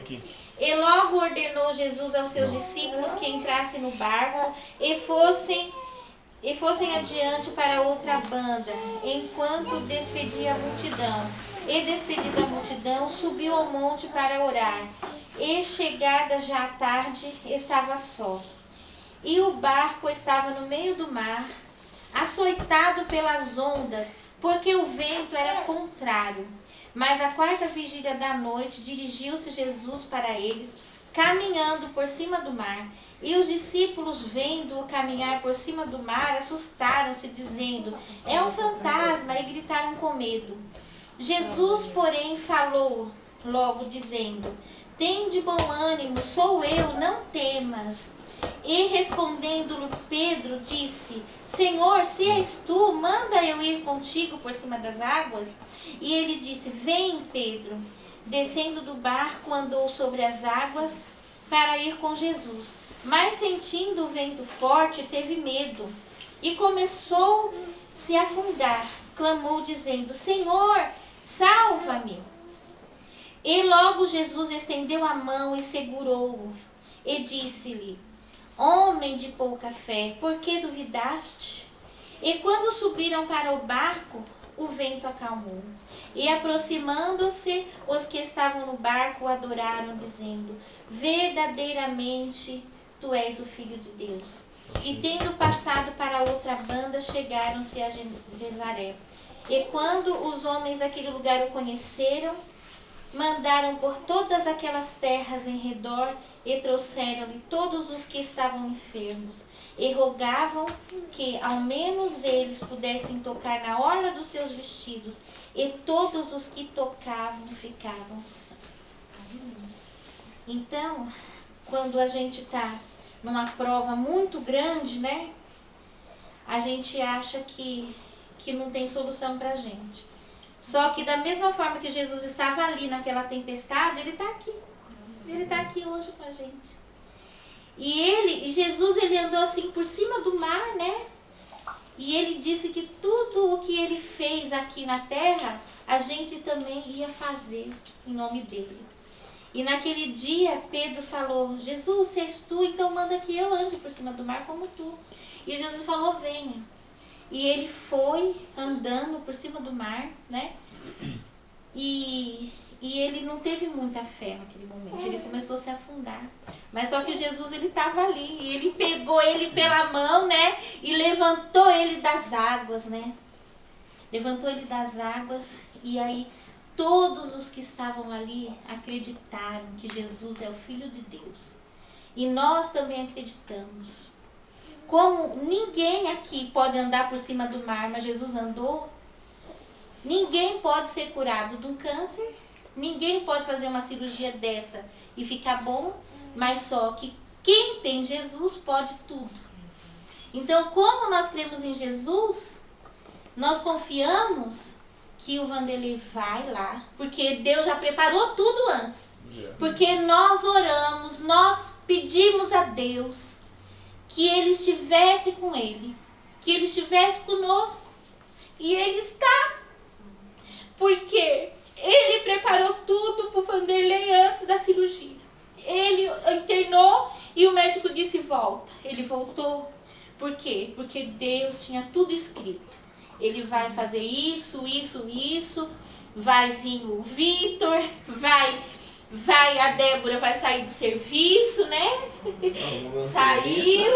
aqui. E logo ordenou Jesus aos seus discípulos que entrassem no barco e fossem adiante para outra banda, enquanto despedia a multidão. E despedida a multidão, subiu ao monte para orar. E chegada já a tarde, estava só. E o barco estava no meio do mar, açoitado pelas ondas, porque o vento era contrário. Mas à quarta vigília da noite, dirigiu-se Jesus para eles, caminhando por cima do mar. E os discípulos, vendo-o caminhar por cima do mar, assustaram-se, dizendo: é um fantasma, e gritaram com medo. Jesus, porém, falou logo, dizendo: tende bom ânimo, sou eu, não temas. E respondendo-lhe Pedro, disse: Senhor, se és tu, manda eu ir contigo por cima das águas? E ele disse: vem, Pedro. Descendo do barco, andou sobre as águas para ir com Jesus. Mas sentindo o vento forte, teve medo e começou-se a afundar. Clamou, dizendo: Senhor, salva-me. E logo Jesus estendeu a mão e segurou-o. E disse-lhe: homem de pouca fé, por que duvidaste? E quando subiram para o barco, o vento acalmou. E aproximando-se, os que estavam no barco o adoraram, dizendo: verdadeiramente tu és o Filho de Deus. E tendo passado para outra banda, chegaram-se a Genezaré. E quando os homens daquele lugar o conheceram, mandaram por todas aquelas terras em redor e trouxeram-lhe todos os que estavam enfermos e rogavam que ao menos eles pudessem tocar na orla dos seus vestidos, e todos os que tocavam ficavam sãos. Então, quando a gente está numa prova muito grande, né, a gente acha que não tem solução para a gente. Só que da mesma forma que Jesus estava ali naquela tempestade, ele está aqui. Ele está aqui hoje com a gente. E Jesus, ele andou assim por cima do mar, né? E ele disse que tudo o que ele fez aqui na terra, a gente também ia fazer em nome dele. E naquele dia, Pedro falou: Jesus, se és tu, então manda que eu ande por cima do mar como tu. E Jesus falou: venha. E ele foi andando por cima do mar, né? E ele não teve muita fé naquele momento. Ele começou a se afundar. Mas só que Jesus, ele estava ali. E ele pegou ele pela mão, né? E levantou ele das águas, né? Levantou ele das águas. E aí todos os que estavam ali acreditaram que Jesus é o Filho de Deus. E nós também acreditamos. Como ninguém aqui pode andar por cima do mar, mas Jesus andou. Ninguém pode ser curado de um câncer. Ninguém pode fazer uma cirurgia dessa e ficar bom. Mas só que quem tem Jesus pode tudo. Então, como nós cremos em Jesus, nós confiamos que o Vanderlei vai lá. Porque Deus já preparou tudo antes. Porque nós oramos, nós pedimos a Deus que ele estivesse com ele, que ele estivesse conosco, e ele está, porque ele preparou tudo para o Vanderlei antes da cirurgia. Ele internou e o médico disse: volta. Ele voltou. Por quê? Porque Deus tinha tudo escrito. Ele vai fazer isso, vai vir o Vitor, a Débora vai sair do serviço, né? Saiu.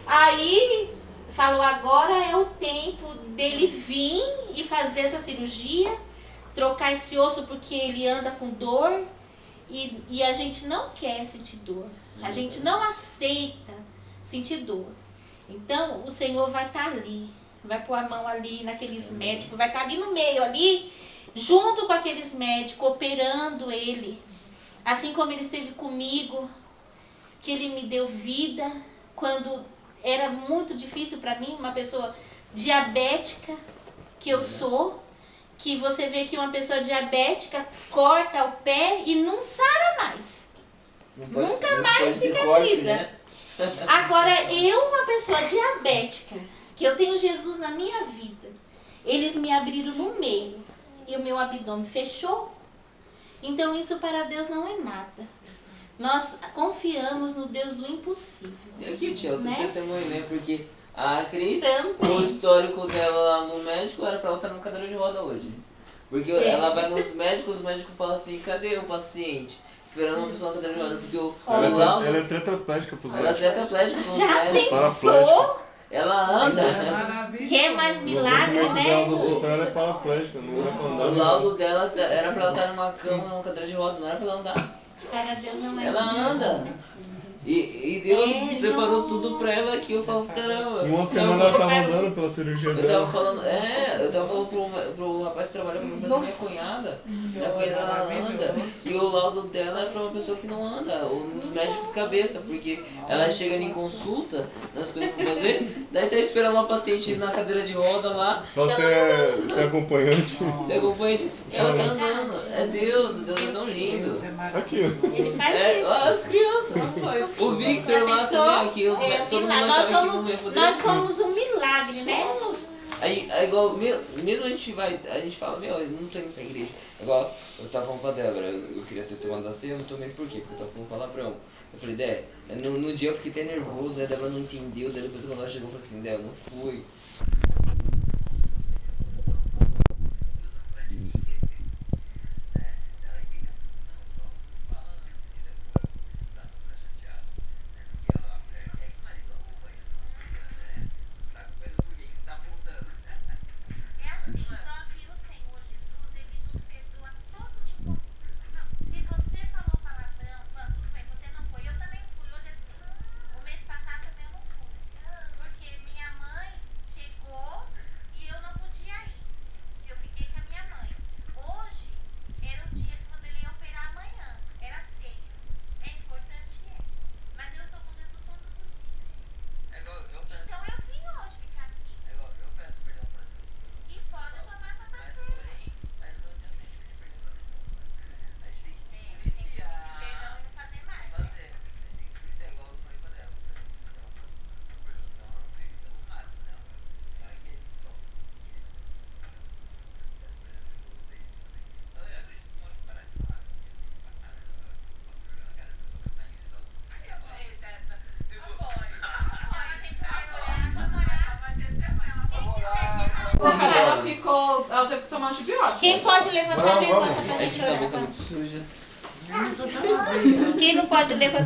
Aí falou: agora é o tempo dele vir e fazer essa cirurgia, trocar esse osso, porque ele anda com dor. E a gente não quer sentir dor. A gente não aceita sentir dor. Então o Senhor vai estar ali, vai pôr a mão ali naqueles médicos, vai estar ali no meio, ali, junto com aqueles médicos, operando ele. Assim como ele esteve comigo, que ele me deu vida, quando era muito difícil para mim, uma pessoa diabética, que eu sou, que você vê que uma pessoa diabética corta o pé e não sara mais. Nunca mais cicatriza. Né? Agora, eu, uma pessoa diabética, que eu tenho Jesus na minha vida, eles me abriram no meio e o meu abdômen fechou. Então isso para Deus não é nada. Nós confiamos no Deus do impossível. E aqui, tia, outro né? testemunho, né? Porque a Cris, Também. o histórico dela lá no médico era pra ela estar numa cadeira de roda hoje. Porque ela vai nos médicos, os médicos falam assim, cadê o paciente? Esperando uma pessoa na cadeira de roda, porque o laudo... Ela é tetraplégica pros Ela é médicos. tetraplégica pros Já médicos. pensou? Ela anda. Quer mais milagre, O documento né? dela do hospital ela é paraplégica, não é pra andar. O laudo dela era pra ela estar numa cama, numa cadeira de roda, não era pra ela andar. Para Deus não é Ela impossível. anda. E Deus É, preparou nossa. tudo pra ela aqui. Eu falo, caramba. Em uma semana ela tava andando pela cirurgia Eu tava dela. falando, pro rapaz que trabalha comigo, pra minha cunhada. Minha cunhada ela anda. E o laudo dela é pra uma pessoa que não anda. Os médicos ficam besta, porque ela chega em consulta, nas coisas pra fazer, daí tá esperando uma paciente na cadeira de roda lá. Só você é acompanhante. Você acompanha, ela tá andando. É Deus é tão lindo. Aqui, Ele faz É, isso. as crianças. O Victor lá também, aqui, todo mundo achava que não ia poder. Nós somos um milagre, né? Somos. Aí, é igual, mesmo a gente fala, meu, eu não tô indo pra igreja. Igual, eu tava falando com a Débora, eu queria ter tomado a ceia, eu não tomei por quê? Porque eu tava falando palavrão. Eu falei, Dé, no dia eu fiquei até nervoso, aí a Débora não entendeu, daí depois quando ela chegou eu falei assim, Dé, eu não fui. Ela teve que tomar antibiótico. Quem pode levantar, levanta pra É gente que essa boca é orar. muito suja. Quem não pode levantar,